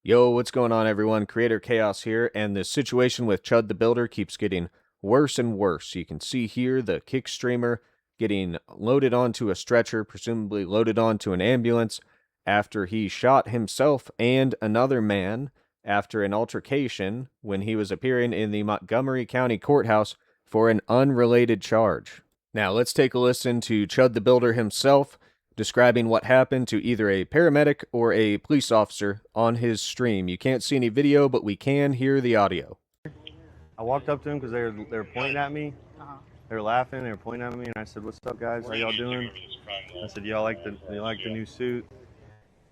Yo, what's going on, everyone? Creator Chaos here, and the situation with Chud the Builder keeps getting worse and worse. You can see here the kick streamer getting loaded onto a stretcher, presumably loaded onto an ambulance, after he shot himself and another man after an altercation when he was appearing in the Montgomery County Courthouse for an unrelated charge. Now, let's take a listen to Chud the Builder himself describing what happened to either a paramedic or a police officer on his stream. You can't see any video, but we can hear the audio. I walked up to him because they were pointing at me. They were laughing. They were pointing at me, and I said, "What's up, guys? How y'all doing?" I said, "Y'all like the new suit?"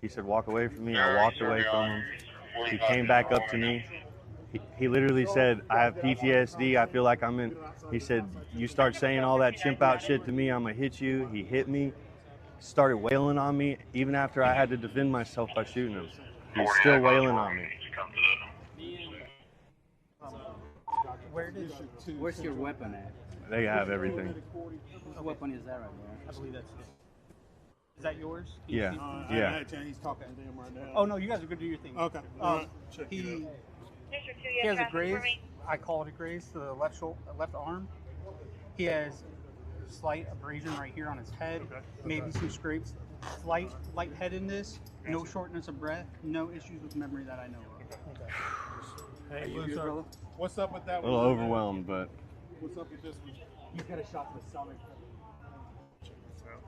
He said, "Walk away from me." I walked away from him. He came back up to me. He literally said, "I have PTSD. I feel like I'm in." He said, "You start saying all that chimp out shit to me, I'm gonna hit you." He hit me. Started wailing on me even after I had to defend myself by shooting him. He's still wailing on me. Where's your weapon at? They have everything. What weapon is that right there? I believe that's it. Is that yours? Yeah. I Yeah. had he's talking to them right now. Oh no, you guys are good to do your thing. Okay. Check it He out. has a graze. I call it a graze to the left left arm. He has slight abrasion right here on his head. Okay. Maybe some scrapes. Light headedness. No shortness of breath. No issues with memory that I know of. Okay. Hey, You good, brother? what's up with that A little one? overwhelmed, but What's up with this one? You got a shot to the stomach.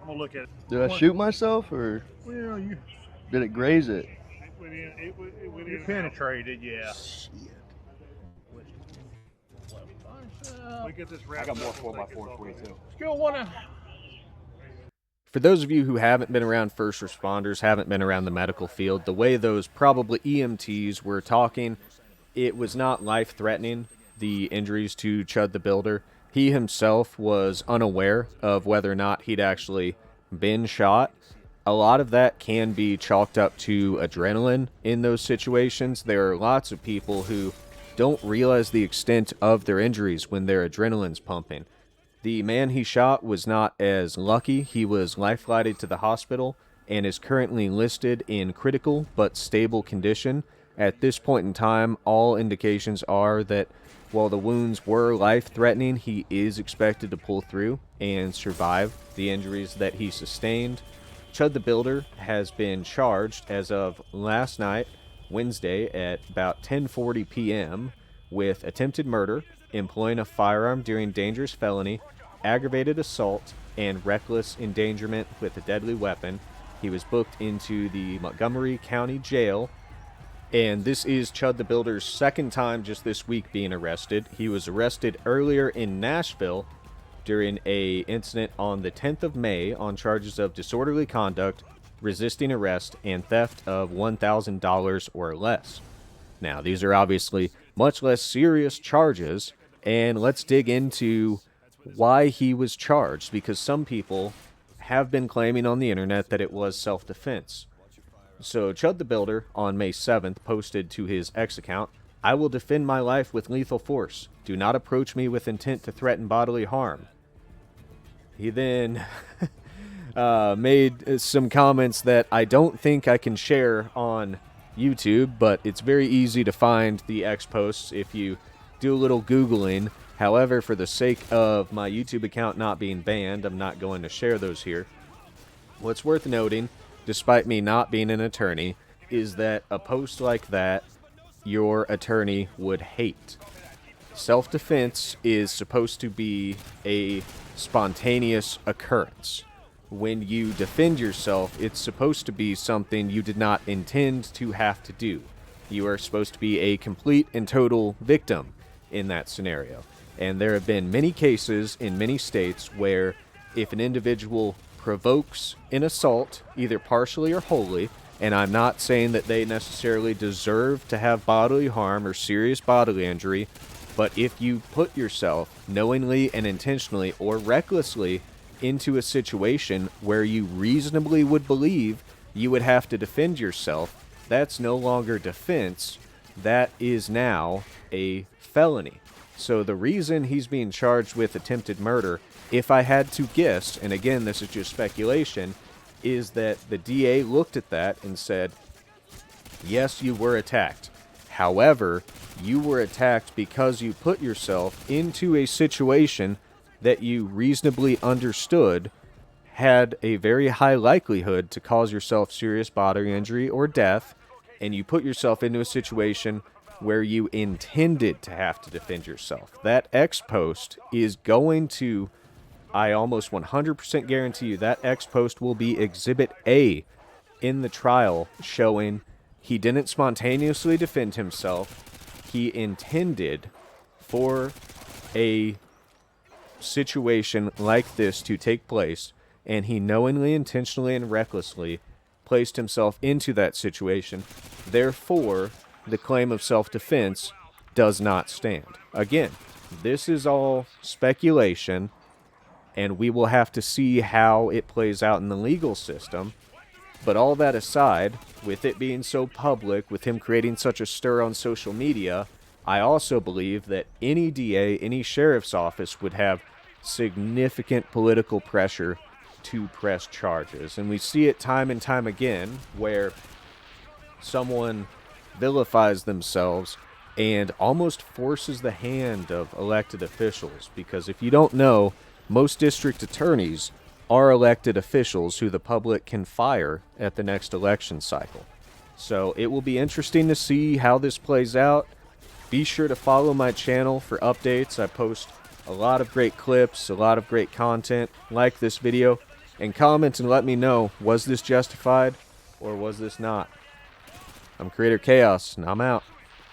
I'm gonna look at it. Did I shoot myself or Well, you did it graze it? went in. It went in. Penetrated, yeah. We get this wrapped. I got more 4x4 for you too. Skill one. For those of you who haven't been around first responders, haven't been around the medical field, the way those probably EMTs were talking, it was not life-threatening, the injuries to Chud the Builder. He himself was unaware of whether or not he'd actually been shot. A lot of that can be chalked up to adrenaline in those situations. There are lots of people who don't realize the extent of their injuries when their adrenaline's pumping. The man he shot was not as lucky. He was life-flighted to the hospital and is currently listed in critical but stable condition. At this point in time, all indications are that while the wounds were life-threatening, he is expected to pull through and survive the injuries that he sustained. Chud the Builder has been charged as of last night, Wednesday, at about 10:40 p.m. with attempted murder, employing a firearm during dangerous felony, aggravated assault, and reckless endangerment with a deadly weapon. He was booked into the Montgomery County Jail, and this is Chud the Builder's second time just this week being arrested. He was arrested earlier in Nashville during a incident on the 10th of May on charges of disorderly conduct, resisting arrest, and theft of $1,000 or less. Now, these are obviously much less serious charges, and let's dig into why he was charged, because some people have been claiming on the internet that it was self-defense. So Chud the Builder on May 7th posted to his X account, "I will defend my life with lethal force. Do not approach me with intent to threaten bodily harm." He then made some comments that I don't think I can share on YouTube, but it's very easy to find the X posts if you do a little Googling. However, for the sake of my YouTube account not being banned, I'm not going to share those here. What's worth noting, despite me not being an attorney, is that a post like that your attorney would hate. Self-defense is supposed to be a spontaneous occurrence. When you defend yourself, it's supposed to be something you did not intend to have to do. You are supposed to be a complete and total victim in that scenario. And there have been many cases in many states where if an individual provokes an assault, either partially or wholly, and I'm not saying that they necessarily deserve to have bodily harm or serious bodily injury, but if you put yourself knowingly and intentionally or recklessly into a situation where you reasonably would believe you would have to defend yourself, that's no longer defense. That is now a felony. So the reason he's being charged with attempted murder, if I had to guess, and again, this is just speculation, is that the DA looked at that and said, Yes, you were attacked. However, you were attacked because you put yourself into a situation that you reasonably understood had a very high likelihood to cause yourself serious bodily injury or death, and you put yourself into a situation where you intended to have to defend yourself. That ex post is going to, I almost 100% guarantee you, that ex post will be Exhibit A in the trial, showing he didn't spontaneously defend himself. He intended for a situation like this to take place, and he knowingly, intentionally, and recklessly placed himself into that situation. Therefore, the claim of self-defense does not stand. Again, this is all speculation, and we will have to see how it plays out in the legal system. But all that aside, with it being so public, with him creating such a stir on social media, I also believe that any DA, any sheriff's office would have significant political pressure to press charges. And we see it time and time again where someone vilifies themselves and almost forces the hand of elected officials. Because if you don't know, most district attorneys are elected officials who the public can fire at the next election cycle. So it will be interesting to see how this plays out. Be sure to follow my channel for updates. I post a lot of great clips, a lot of great content. Like this video and comment and let me know, was this justified or was this not? I'm Creator Chaos, and I'm out.